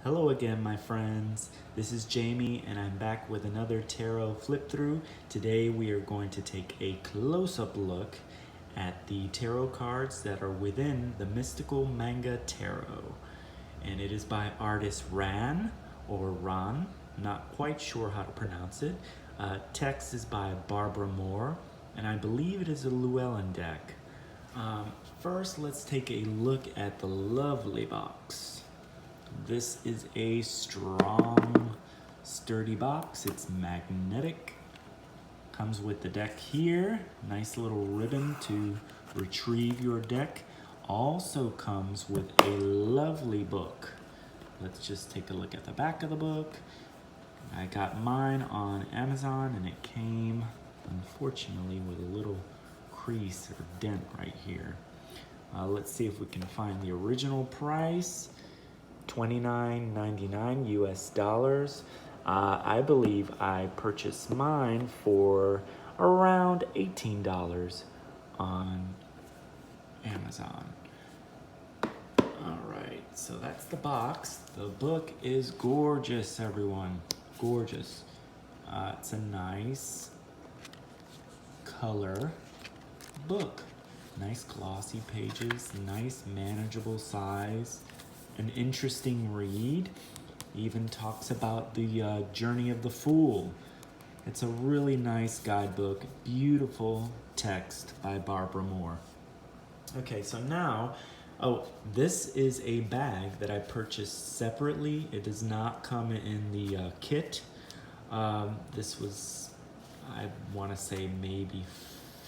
Hello again, my friends. This is Jamie, and I'm back with another tarot flip through. Today we are going to take a close-up look at the tarot cards that are within the Mystical Manga Tarot. And it is by artist Ran, or Ran, not quite sure how to pronounce it. Text is by Barbara Moore, and I believe it is a Llewellyn deck. First, let's take a look at the lovely box. This is a strong, sturdy box. It's magnetic. Comes with the deck here. Nice little ribbon to retrieve your deck. Also comes with a lovely book. Let's just take a look at the back of the book. I got mine on Amazon and it came, unfortunately, with a little crease or dent right here. Let's see if we can find the original price. $29.99 US dollars. I believe I purchased mine for around $18 on Amazon. All right, so that's the box. The book is gorgeous, everyone. Gorgeous. It's a nice color book. Nice glossy pages, nice manageable size. An interesting read. Even talks about the journey of the fool. It's a really nice guidebook. Beautiful text by Barbara Moore. Okay, so now, this is a bag that I purchased separately. It does not come in the kit. This was, I want to say maybe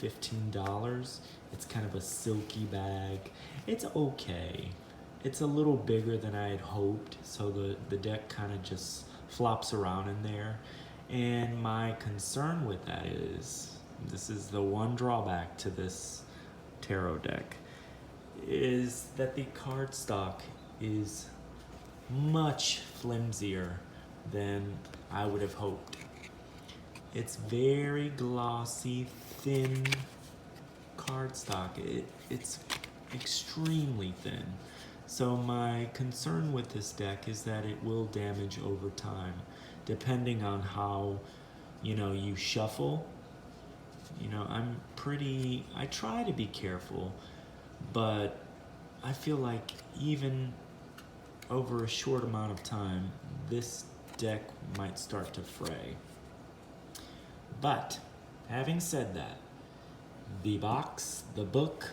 $15. It's kind of a silky bag. It's okay. It's a little bigger than I had hoped, so the deck kind of just flops around in there. And my concern with that is, this is the one drawback to this tarot deck, is that the cardstock is much flimsier than I would have hoped. It's very glossy, thin cardstock. It's extremely thin. So my concern with this deck is that it will damage over time, depending on how, you shuffle. I try to be careful, but I feel like even over a short amount of time, this deck might start to fray. But having said that, the box, the book,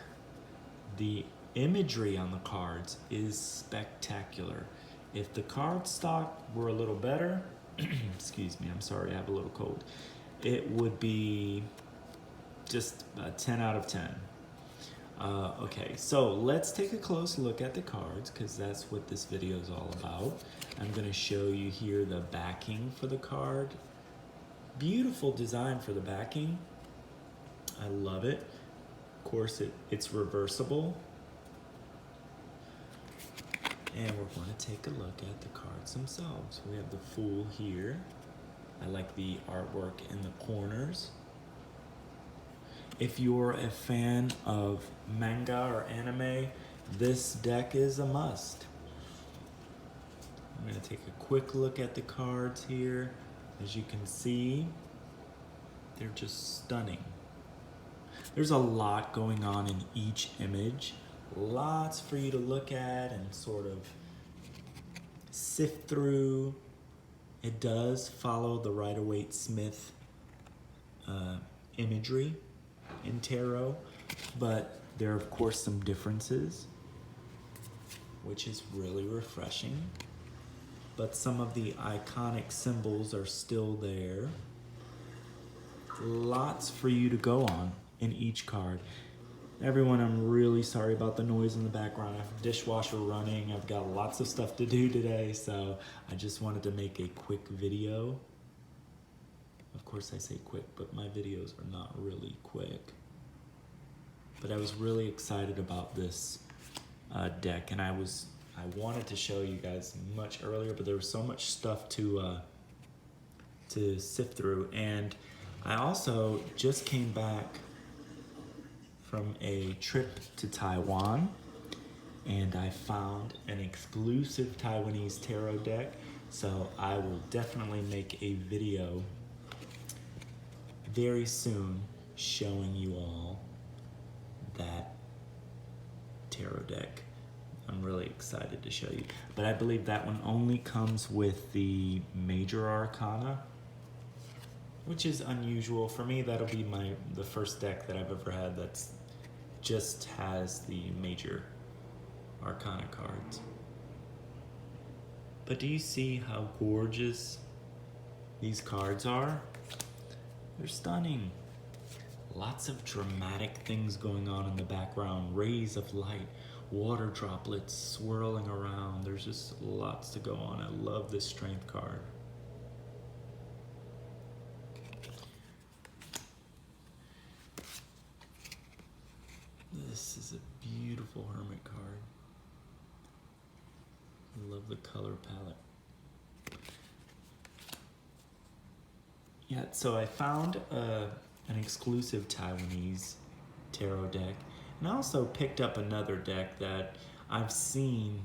the imagery on the cards is spectacular. If the cardstock were a little better, excuse me, I'm sorry, I have a little cold, it would be just a 10 out of 10. Okay, so let's take a close look at the cards, because that's what this video is all about. I'm going to show you here the backing for the card. Beautiful design for the backing. I love it. Of course, it's reversible. And we're going to take a look at the cards themselves. We have the Fool here. I like the artwork in the corners. If you're a fan of manga or anime, this deck is a must. I'm going to take a quick look at the cards here. As you can see, they're just stunning. There's a lot going on in each image. Lots for you to look at and sort of sift through. It does follow the Rider-Waite-Smith imagery in tarot, but there are of course some differences, which is really refreshing. But some of the iconic symbols are still there. Lots for you to go on in each card. Everyone, I'm really sorry about the noise in the background. I have a dishwasher running. I've got lots of stuff to do today, so I just wanted to make a quick video. Of course I say quick, but my videos are not really quick. But I was really excited about this deck, and I wanted to show you guys much earlier, but there was so much stuff to sift through. And I also just came back from a trip to Taiwan, and I found an exclusive Taiwanese tarot deck, so I will definitely make a video very soon showing you all that tarot deck. I'm really excited to show you. But I believe that one only comes with the major arcana, which is unusual. For me, that'll be the first deck that I've ever had that's just has the major arcana cards. But do you see how gorgeous these cards are? They're stunning. Lots of dramatic things going on in the background. Rays of light, water droplets swirling around. There's just lots to go on. I love this strength card. This is a beautiful hermit card. I love the color palette. Yeah, so I found an exclusive Taiwanese tarot deck, and I also picked up another deck that I've seen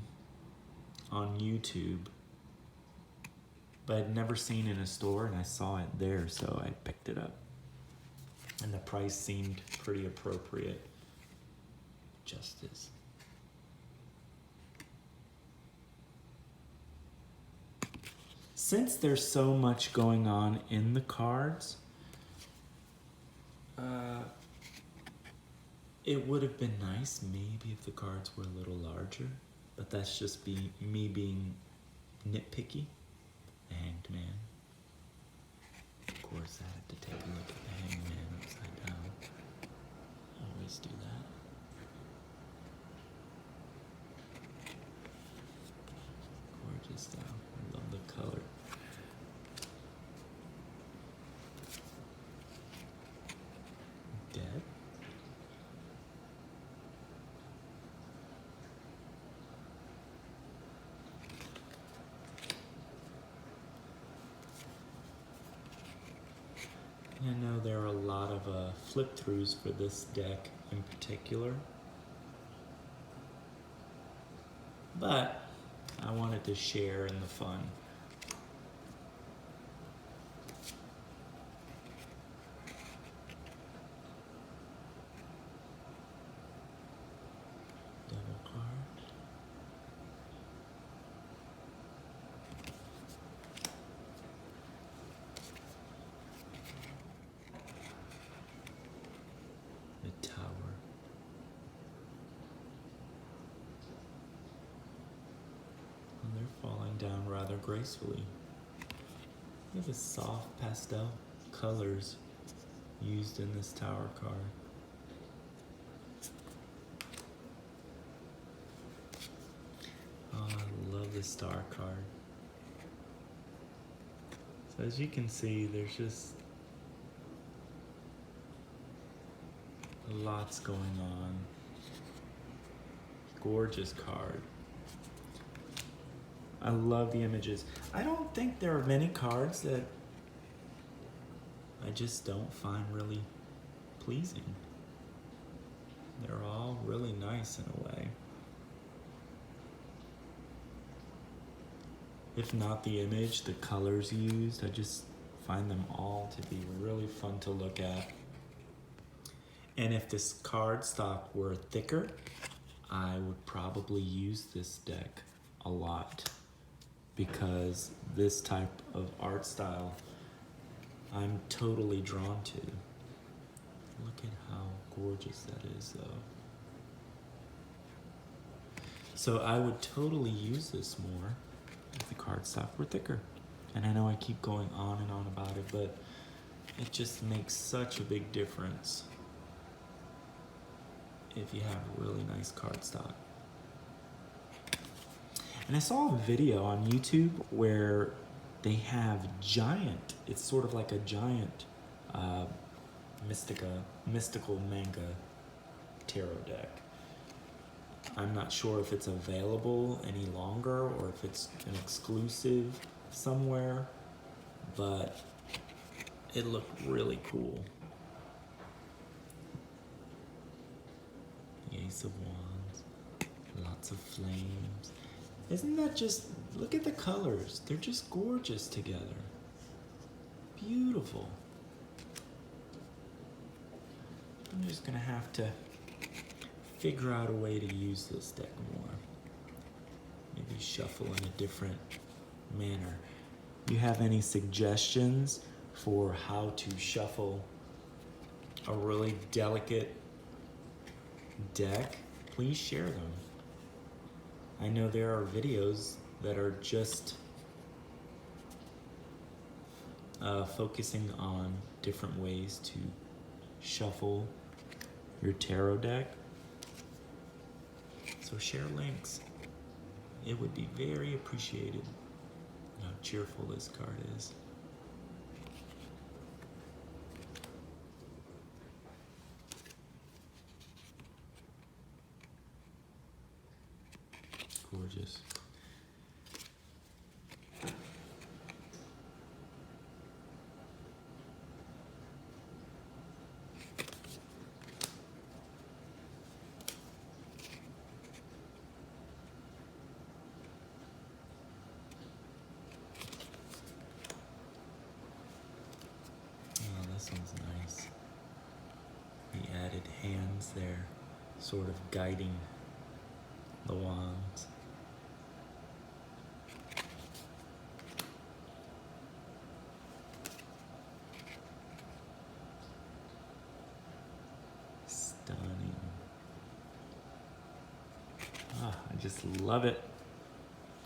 on YouTube, but I'd never seen in a store, and I saw it there, so I picked it up. And the price seemed pretty appropriate. Justice. Since there's so much going on in the cards, it would have been nice maybe if the cards were a little larger, but that's just me being nitpicky. The Hanged Man. Of course, I had to take a look at the Hanged Man upside down. Always do that. Gorgeous though. I love the color. Dead. I know there are a lot of flip-throughs for this deck in particular, but I wanted to share in the fun. Double card. The Tower. And they're falling down rather gracefully. Look at the soft pastel colors used in this Tower card. Oh, I love the Star card. So as you can see, there's just lots going on. Gorgeous card. I love the images. I don't think there are many cards that I just don't find really pleasing. They're all really nice in a way. If not the image, the colors used, I just find them all to be really fun to look at. And if this card stock were thicker, I would probably use this deck a lot, because this type of art style I'm totally drawn to. Look at how gorgeous that is though. So I would totally use this more if the cardstock were thicker. And I know I keep going on and on about it, but it just makes such a big difference if you have really nice cardstock. And I saw a video on YouTube where they have giant, it's sort of like a giant mystical manga tarot deck. I'm not sure if it's available any longer or if it's an exclusive somewhere, but it looked really cool. The Ace of Wands. Lots of flames. Isn't that just, look at the colors. They're just gorgeous together. Beautiful. I'm just gonna have to figure out a way to use this deck more. Maybe shuffle in a different manner. You have any suggestions for how to shuffle a really delicate deck? Please share them. I know there are videos that are just focusing on different ways to shuffle your tarot deck. So share links. It would be very appreciated. How cheerful this card is. Gorgeous. Oh, this one's nice. The added hands there, sort of guiding the wands. Stunning. Ah, I just love it.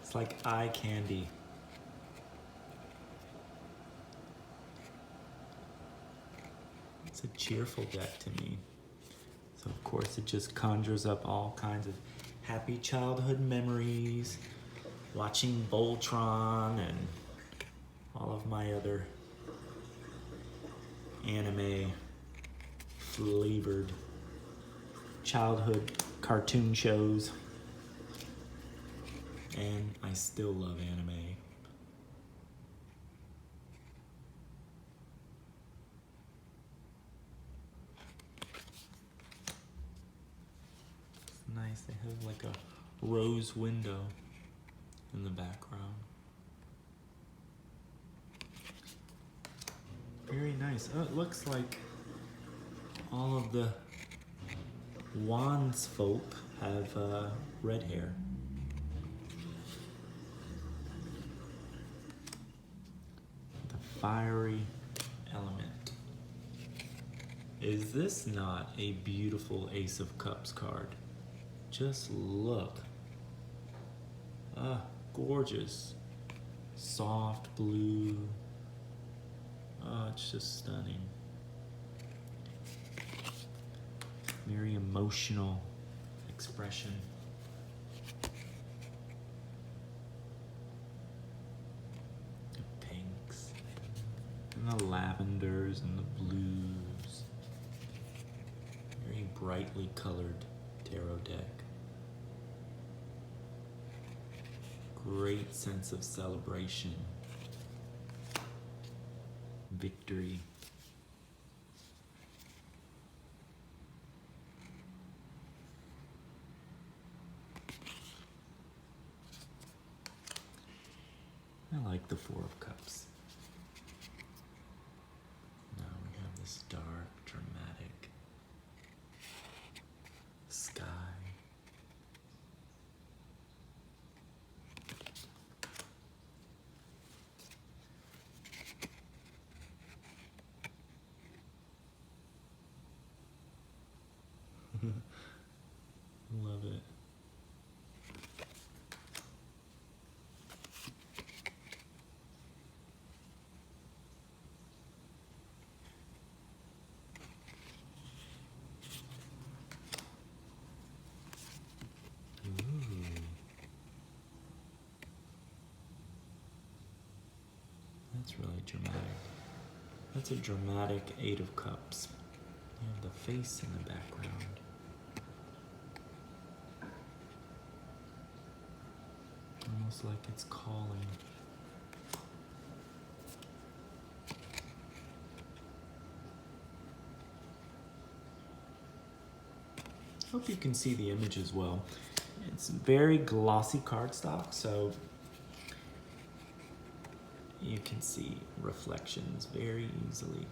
It's like eye candy. It's a cheerful deck to me. So of course it just conjures up all kinds of happy childhood memories, watching Voltron and all of my other anime flavored childhood cartoon shows. And I still love anime. It's nice, they have like a rose window in the background. Very nice. Oh, it looks like all of the Wands folk have red hair. The fiery element. Is this not a beautiful Ace of Cups card? Just look. Ah, gorgeous. Soft blue. Oh, it's just stunning. Very emotional expression. The pinks and the lavenders and the blues. Very brightly colored tarot deck. Great sense of celebration. Victory. I like the Four of Cups. Now we have this dark, dramatic sky. Love it. That's really dramatic. That's a dramatic Eight of Cups. You have the face in the background. Almost like it's calling. Hope you can see the image as well. It's very glossy cardstock, so you can see reflections very easily.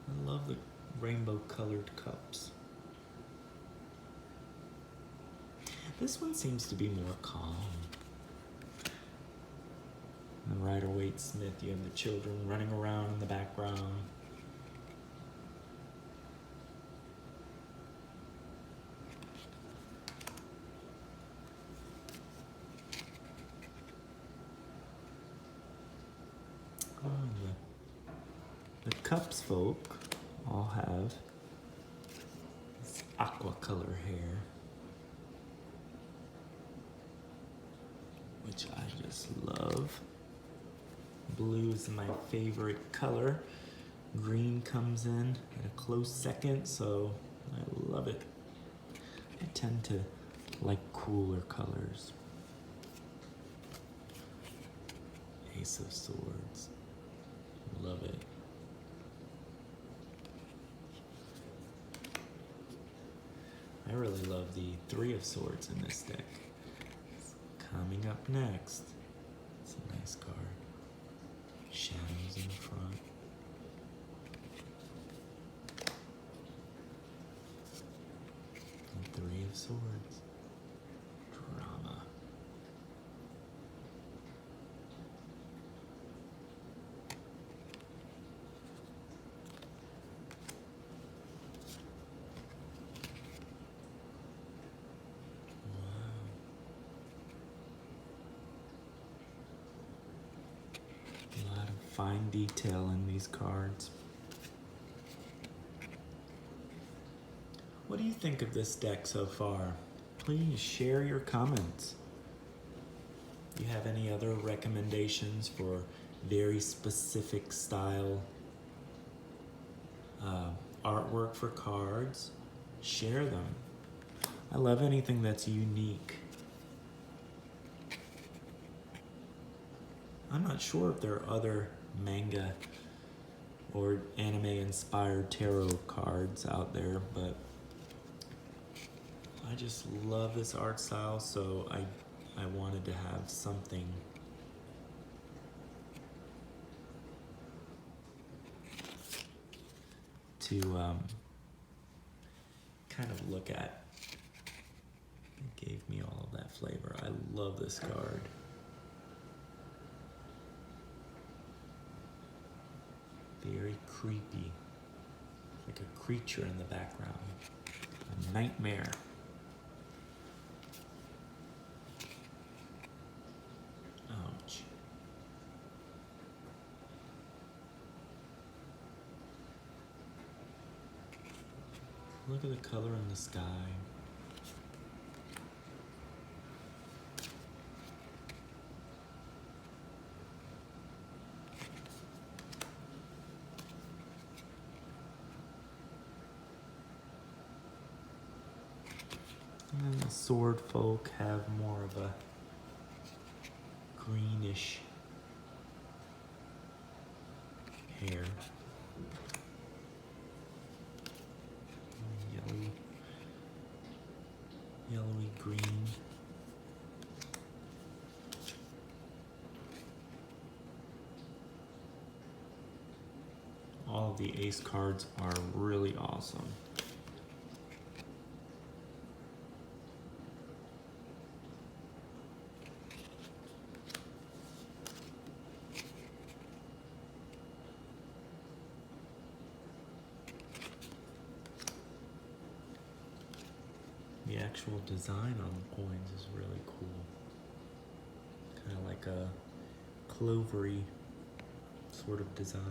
I love the rainbow colored cups. This one seems to be more calm. And Rider Waite Smith, you have the children running around in the background. Oh, the Cups folk all have this aqua color hair, which I just love. Blue is my favorite color. Green comes in at a close second, so I love it. I tend to like cooler colors. Ace of Swords. Love it. I really love the Three of Swords in this deck. Coming up next. It's a nice card. Shadows in the front. And Three of Swords. Drama. Fine detail in these cards. What do you think of this deck so far? Please share your comments. Do you have any other recommendations for very specific style artwork for cards? Share them. I love anything that's unique. I'm not sure if there are other manga or anime inspired tarot cards out there, but I just love this art style, so I wanted to have something to kind of look at. It gave me all of that flavor. I love this card. Very creepy, like a creature in the background, a nightmare. Ouch. Look at the color in the sky. And the sword folk have more of a greenish hair. Yellowy green. All of the ace cards are really awesome. The actual design on the coins is really cool. Kind of like a clovery sort of design.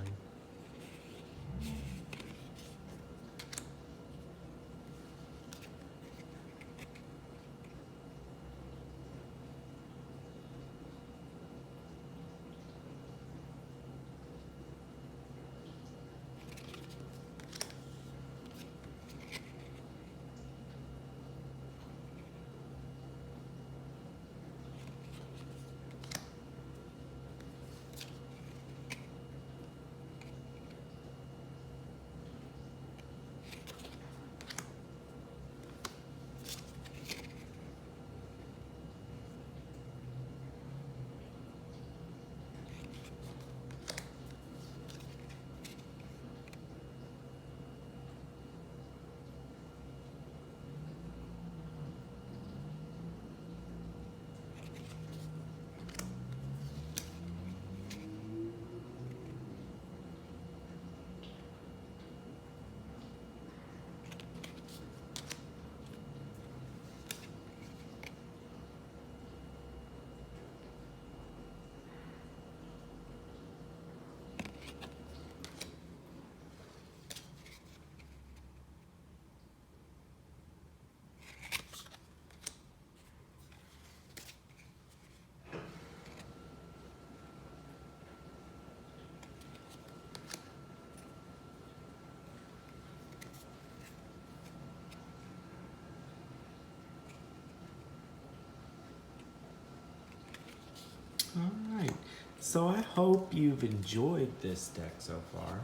All right. So I hope you've enjoyed this deck so far.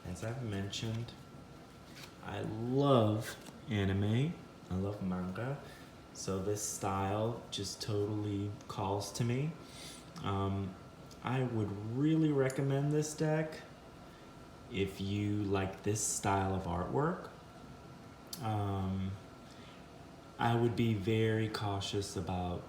As I've mentioned, I love anime. I love manga. So this style just totally calls to me. I would really recommend this deck if you like this style of artwork. I would be very cautious about,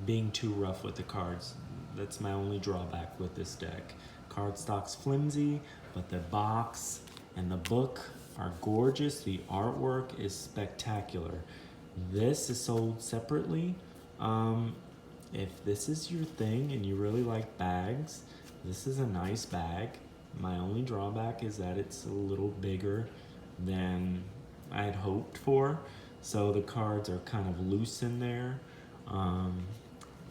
being too rough with the cards. That's my only drawback with this deck. Cardstock's flimsy, but the box and the book are gorgeous. The artwork is spectacular. This is sold separately. If this is your thing and you really like bags, this is a nice bag. My only drawback is that it's a little bigger than I had hoped for. So the cards are kind of loose in there.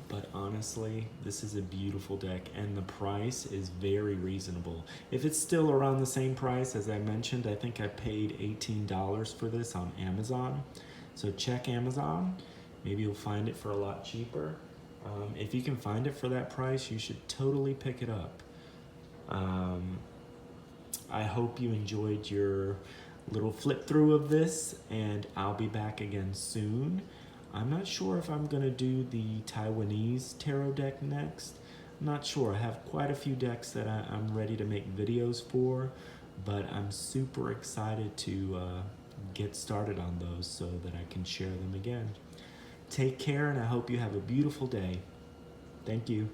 But honestly, this is a beautiful deck and the price is very reasonable. If it's still around the same price, as I mentioned, I think I paid $18 for this on Amazon. So check Amazon. Maybe you'll find it for a lot cheaper. If you can find it for that price, you should totally pick it up. I hope you enjoyed your little flip through of this, and I'll be back again soon. I'm not sure if I'm gonna do the Taiwanese tarot deck next. I'm not sure. I have quite a few decks that I'm ready to make videos for, but I'm super excited to get started on those so that I can share them again. Take care, and I hope you have a beautiful day. Thank you.